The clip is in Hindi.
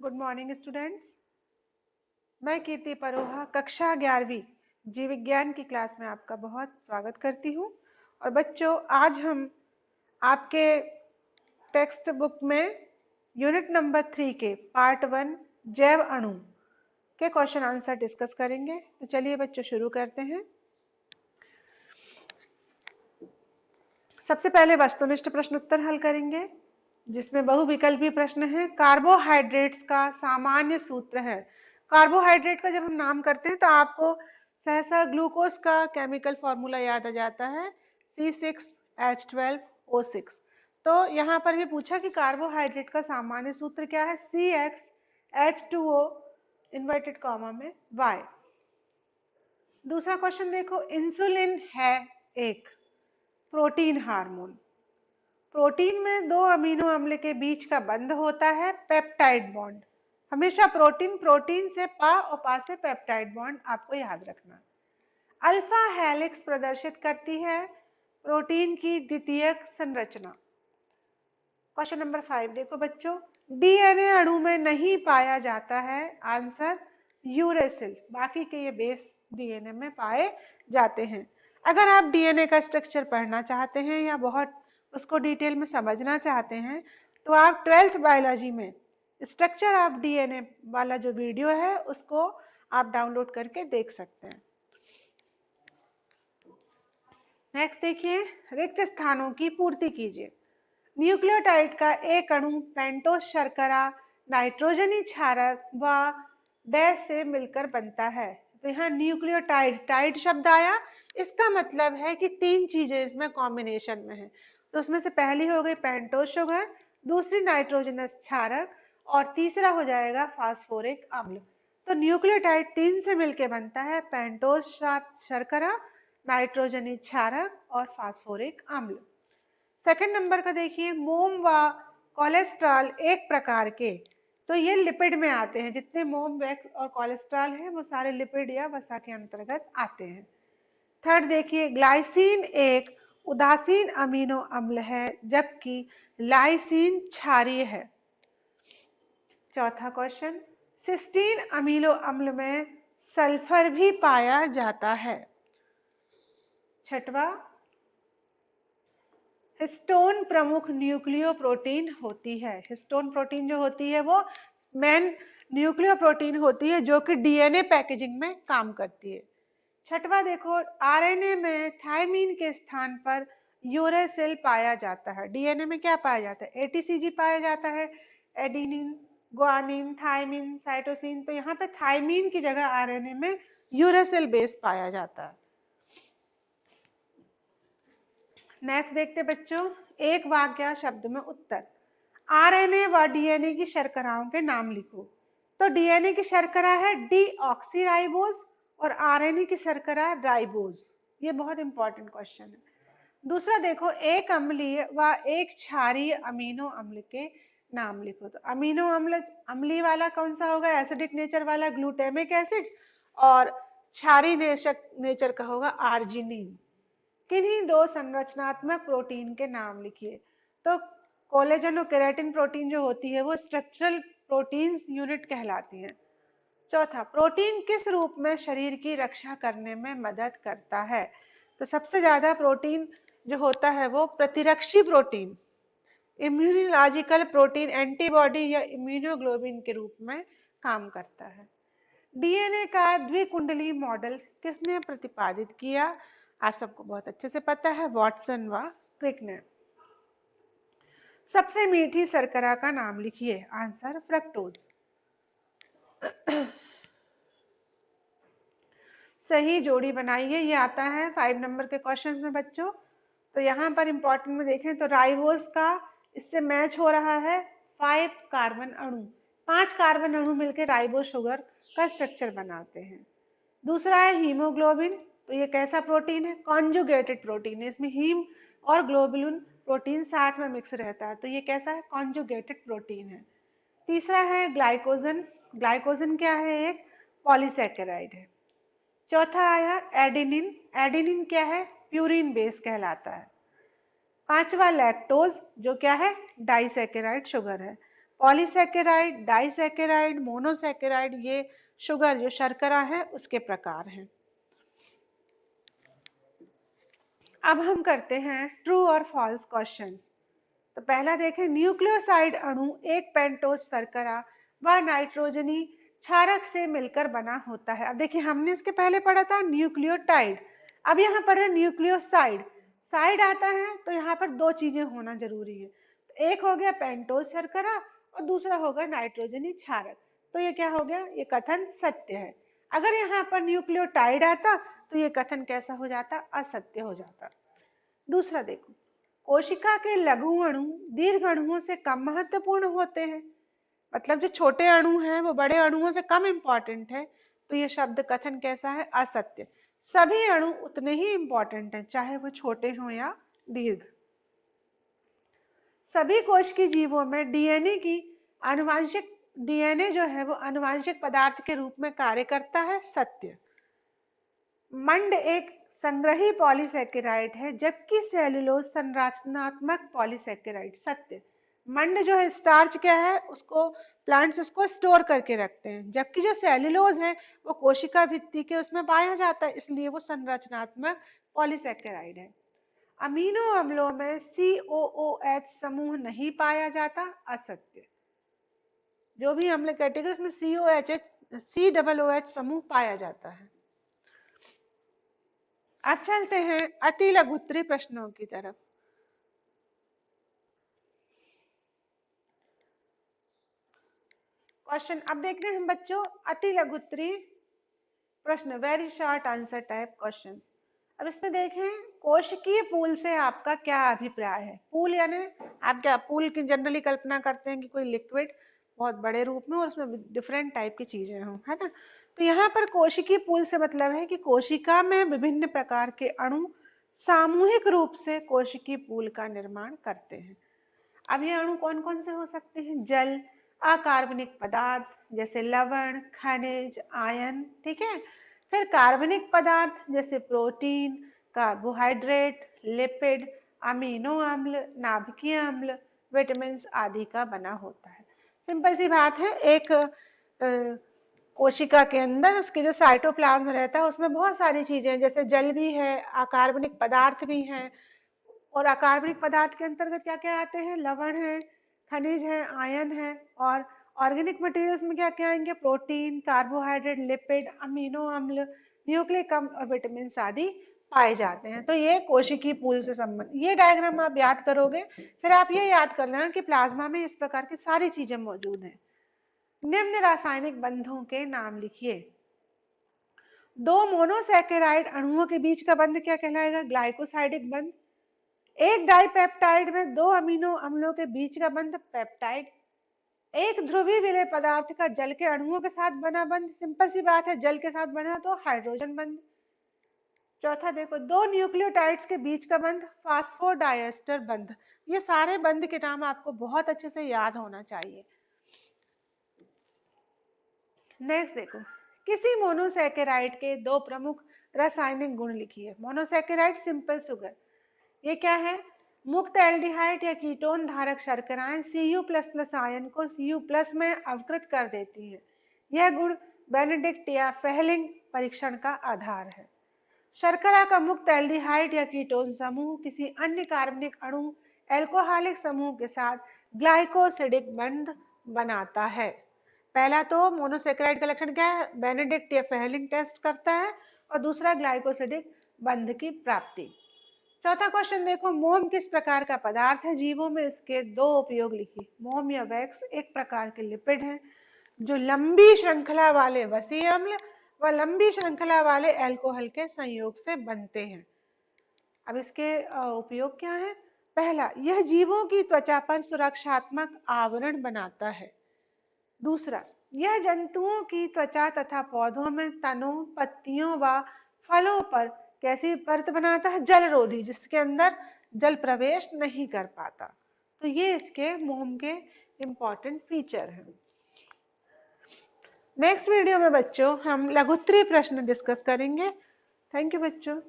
Good morning students. मैं कीर्ति परोहा कक्षा 11वीं जीव विज्ञान की क्लास में आपका बहुत स्वागत करती हूँ। और बच्चों, आज हम आपके टेक्स्ट बुक में यूनिट नंबर 3 के पार्ट 1 जैव अणु के क्वेश्चन आंसर डिस्कस करेंगे। तो चलिए बच्चों शुरू करते हैं। सबसे पहले वस्तुनिष्ठ प्रश्न उत्तर हल करेंगे, जिसमें बहुविकल्पी प्रश्न है। कार्बोहाइड्रेट्स का सामान्य सूत्र है। कार्बोहाइड्रेट का जब हम नाम करते हैं तो आपको सहसा ग्लूकोज का केमिकल फॉर्मूला याद आ जाता है, C6H12O6। तो यहाँ पर भी पूछा कि कार्बोहाइड्रेट का सामान्य सूत्र क्या है, CxH2O इन्वर्टेड कॉमा में Y। दूसरा क्वेश्चन देखो, इंसुलिन है एक प्रोटीन हार्मोन। प्रोटीन में दो अमीनो अम्ल के बीच का बंध होता है पेप्टाइड बॉन्ड। हमेशा प्रोटीन प्रोटीन से पा और पा से पेप्टाइड बॉन्ड आपको याद रखना। अल्फा हेलिक्स प्रदर्शित करती है प्रोटीन की द्वितीयक संरचना। क्वेश्चन नंबर 5 देखो बच्चों, डीएनए अणु में नहीं पाया जाता है। Answer uracil. बाकी के ये बेस डीएनए में पाए जाते हैं। अगर आप डीएनए का स्ट्रक्चर पढ़ना चाहते हैं या बहुत उसको डिटेल में समझना चाहते हैं तो आप 12th बायोलॉजी में स्ट्रक्चर ऑफ डीएनए वाला जो वीडियो है उसको आप डाउनलोड करके देख सकते हैं। नेक्स्ट देखिए, रिक्त स्थानों की पूर्ति कीजिए। न्यूक्लियोटाइड का एक अणु पेंटोस शर्करा नाइट्रोजनी क्षारक व डैश से मिलकर बनता है। तो यहाँ न्यूक्लियोटाइड, टाइड शब्द आया, इसका मतलब है कि तीन चीजें इसमें कॉम्बिनेशन में है। तो उसमें से पहली हो गई पेंटोस शुगर, दूसरी नाइट्रोजनस क्षारक और तीसरा हो जाएगा फास्फोरिक अम्ल। तो न्यूक्लियोटाइड तीन से मिलकर बनता है, पेंटोस शर्करा, नाइट्रोजनी क्षारक और फास्फोरिक अम्ल। सेकंड नंबर का देखिए, मोम व कोलेस्ट्रॉल एक प्रकार के, तो ये लिपिड में आते हैं। जितने मोम, वैक्स और कोलेस्ट्रॉल है वो सारे लिपिड या वसा के अंतर्गत आते हैं। थर्ड देखिए, ग्लाइसिन एक उदासीन अमीनो अम्ल है जबकि लाइसिन क्षारीय है। चौथा क्वेश्चन, सिस्टीन अमीनो अम्ल में सल्फर भी पाया जाता है। छठवा, हिस्टोन प्रमुख न्यूक्लियो प्रोटीन होती है। हिस्टोन प्रोटीन जो होती है वो मेन न्यूक्लियो प्रोटीन होती है जो कि डीएनए पैकेजिंग में काम करती है। छठवा देखो, आरएनए में थायमीन के स्थान पर यूरेसिल पाया जाता है। डीएनए में क्या पाया जाता है, एटीसीजी पाया जाता है, एडेनिन, ग्वानिन, थायमीन, साइटोसिन। तो यहाँ पे थायमीन की जगह आरएनए में यूरेसिल बेस पाया जाता है। नेक्स्ट देखते बच्चों, एक वाक्य शब्द में उत्तर। आरएनए व डीएनए की शर्कराओं के नाम लिखो। तो डीएनए की शर्करा है डीऑक्सीराइबोज और आरएनए की शर्करा राइबोज। ये बहुत इंपॉर्टेंट क्वेश्चन है। दूसरा देखो, एक अम्लीय व एक क्षारीय अमीनो अम्ल के नाम लिखो। तो अमीनो अम्ल अम्लीय वाला कौन सा होगा, एसिडिक नेचर वाला ग्लूटामिक एसिड, और क्षारीय नेचर का होगा आर्जिनिन। किन्हीं दो संरचनात्मक प्रोटीन के नाम लिखिए। तो कोलेजन और केराटिन प्रोटीन जो होती है वो स्ट्रक्चरल प्रोटीन्स यूनिट कहलाती हैं। चौथा, प्रोटीन किस रूप में शरीर की रक्षा करने में मदद करता है। तो सबसे ज्यादा प्रोटीन जो होता है वो प्रतिरक्षी प्रोटीन, इम्यूनोलॉजिकल प्रोटीन, एंटीबॉडी या इम्यूनोग्लोबिन के रूप में काम करता है। डीएनए का द्विकुंडली मॉडल किसने प्रतिपादित किया। आप सबको बहुत अच्छे से पता है, वॉटसन व क्रिक ने। सबसे मीठी शर्करा का नाम लिखिए। Answer fructose. सही जोड़ी बनाइए, ये आता है 5 नंबर के क्वेश्चन में बच्चों। तो यहाँ पर इंपॉर्टेंट में देखें तो राइबोज का इससे मैच हो रहा है 5 कार्बन अणु। 5 कार्बन अणु मिलकर राइबोज शुगर का स्ट्रक्चर बनाते हैं। दूसरा है हीमोग्लोबिन। तो ये कैसा प्रोटीन है, कॉन्जुगेटेड प्रोटीन है। इसमें हीम और ग्लोबुलिन प्रोटीन साथ में मिक्स रहता है, तो ये कैसा है, कॉन्जुगेटेड प्रोटीन है। तीसरा है ग्लाइकोजन। ग्लाइकोजन क्या है, एक पॉलीसैकेराइड है। चौथा आया एडेनिन। एडेनिन क्या है, प्यूरिन बेस कहलाता है। पांचवा लैक्टोज, जो क्या है, डाइसैकेराइड शुगर है। पॉलीसैकेराइड, डाइसैकेराइड, मोनोसैकेराइड, ये शुगर जो शर्करा है उसके प्रकार हैं। अब हम करते हैं ट्रू और फॉल्स क्वेश्चंस। तो पहला देखें, न्यूक्लियोसाइड अणु एक पेंटोज शर्करा व नाइट्रोजनी क्षारक से मिलकर बना होता है। अब देखिए हमने इसके पहले पढ़ा था न्यूक्लियोटाइड, अब यहाँ पर है न्यूक्लियोसाइड। साइड आता है तो यहाँ पर दो चीजें होना जरूरी है, तो एक हो गया पेंटोज शर्करा और दूसरा होगा नाइट्रोजनी क्षारक। तो ये क्या हो गया, ये कथन सत्य है। अगर यहाँ पर न्यूक्लियोटाइड आता तो ये कथन कैसा हो जाता, असत्य हो जाता। दूसरा देखो, कोशिका के लघु अणु दीर्घ अणुओं से कम महत्वपूर्ण होते हैं, मतलब जो छोटे अणु हैं वो बड़े अणुओं से कम इंपॉर्टेंट है। तो ये शब्द कथन कैसा है, असत्य। सभी अणु उतने ही इंपॉर्टेंट हैं, चाहे वो छोटे हों या दीर्घ। सभी कोश की जीवों में डीएनए जो है वो आनुवांशिक पदार्थ के रूप में कार्य करता है, सत्य। मंड एक संग्रही पॉलीसैकेराइड है जबकि सेलुलोज संरचनात्मक पॉलीसैकेराइड, सत्य। मंड जो है स्टार्च क्या है, उसको प्लांट्स उसको स्टोर करके रखते हैं, जबकि जो सेलुलोज है वो कोशिका भित्ति के उसमें पाया जाता है, इसलिए वो संरचनात्मक पॉलीसैकेराइड है। अमीनो अम्लों में COOH समूह नहीं पाया जाता, असत्य। जो भी अम्ल कैटेगरी उसमें COOH समूह पाया जाता है। अब चलते हैं अति लघुत्तरी प्रश्नों की तरफ। क्वेश्चन अब देखते हैं हम बच्चों, अति लघुत्तरी प्रश्न, very short answer type question. अब इसमें देखें, कोशिकीय पूल से आपका क्या अभिप्राय है। पूल यानी आप क्या पूल की जनरली कल्पना करते हैं कि कोई लिक्विड बहुत बड़े रूप में और उसमें डिफरेंट टाइप की चीजें हों, है ना। तो यहाँ पर कोशिकीय पूल से मतलब है कि कोशिका में विभिन्न प्रकार के अणु सामूहिक रूप से कोशिकीय पूल का निर्माण करते हैं। अब ये अणु कौन कौन से हो सकते हैं, जल, अकार्बनिक पदार्थ जैसे लवण, खनिज, आयन, ठीक है। फिर कार्बनिक पदार्थ जैसे प्रोटीन, कार्बोहाइड्रेट, लिपिड, अमीनो अम्ल, नाभिकीय अम्ल, विटामिन आदि का बना होता है। सिंपल सी बात है, एक कोशिका के अंदर उसके जो साइटोप्लाज्म रहता है उसमें बहुत सारी चीजें, जैसे जल भी है, अकार्बनिक पदार्थ भी हैं, और अकार्बनिक पदार्थ के अंतर्गत क्या क्या आते हैं, लवण है, खनिज है, आयन है, और ऑर्गेनिक मटेरियल्स में क्या क्या आएंगे, प्रोटीन, कार्बोहाइड्रेट, लिपिड, अमीनो अम्ल, न्यूक्लिक अम्ल और विटामिन आदि पाए जाते हैं। तो ये कोशिकीय पूल से संबंध, ये डायग्राम आप याद करोगे, फिर आप ये याद कर लेना कि प्लाज्मा में इस प्रकार की सारी चीजें मौजूद हैं। निम्न रासायनिक बंधों के नाम लिखिए। दो मोनोसैकेराइड अणुओं के बीच का बंध क्या कहलाएगा, ग्लाइकोसाइडिक बंध। एक डाइपेप्टाइड में दो अमीनो अम्लों के बीच का बंध पेप्टाइड। एक ध्रुवीय विलेय पदार्थ का जल के अणुओं के साथ बना बंध, सिंपल सी बात है, जल के साथ बना तो हाइड्रोजन बंध। चौथा देखो, दो न्यूक्लियोटाइड्स के बीच का बंध फास्फोडाइएस्टर बंध। ये सारे बंध के नाम आपको बहुत अच्छे से याद होना चाहिए। नेक्स्ट देखो, किसी मोनोसैकेराइड के दो प्रमुख रासायनिक गुण लिखिए। मोनोसैकेराइड सिंपल शुगर, ये क्या है, मुक्त एल्डिहाइड या कीटोन धारक शर्कराएं Cu++ आयन को Cu+ में अवकृत कर देती हैं। यह गुण बेनेडिक्ट या फेहलिंग परीक्षण का आधार है। शर्करा का मुक्त एल्डिहाइड या कीटोन समूह किसी अन्य कार्बनिक अणु एल्कोहलिक समूह के साथ ग्लाइकोसिडिक बंध बनाता है। पहला तो मोनोसैकेराइड का लक्षण क्या है, बेनेडिक्ट या फेहलिंग टेस्ट करता है, और दूसरा ग्लाइकोसिडिक बंध की प्राप्ति। चौथा क्वेश्चन देखो, मोम किस प्रकार का पदार्थ है, जीवों में इसके दो उपयोग लिखिए। मोम या वैक्स एक प्रकार के लिपिड हैं जो लंबी श्रृंखला वाले वसीय अम्ल व लंबी श्रृंखला वाले अल्कोहल के संयोग से बनते हैं। अब इसके उपयोग क्या है, पहला, यह जीवों की त्वचा पर सुरक्षात्मक आवरण बनाता है। दूसरा, यह जंतुओं की त्वचा तथा पौधों में तनों, पत्तियों व फलों पर कैसी परत बनाता है, जलरोधी, जिसके अंदर जल प्रवेश नहीं कर पाता। तो ये इसके मोम के इंपॉर्टेंट फीचर हैं। नेक्स्ट वीडियो में बच्चों हम लघुत्तरी प्रश्न डिस्कस करेंगे। थैंक यू बच्चों।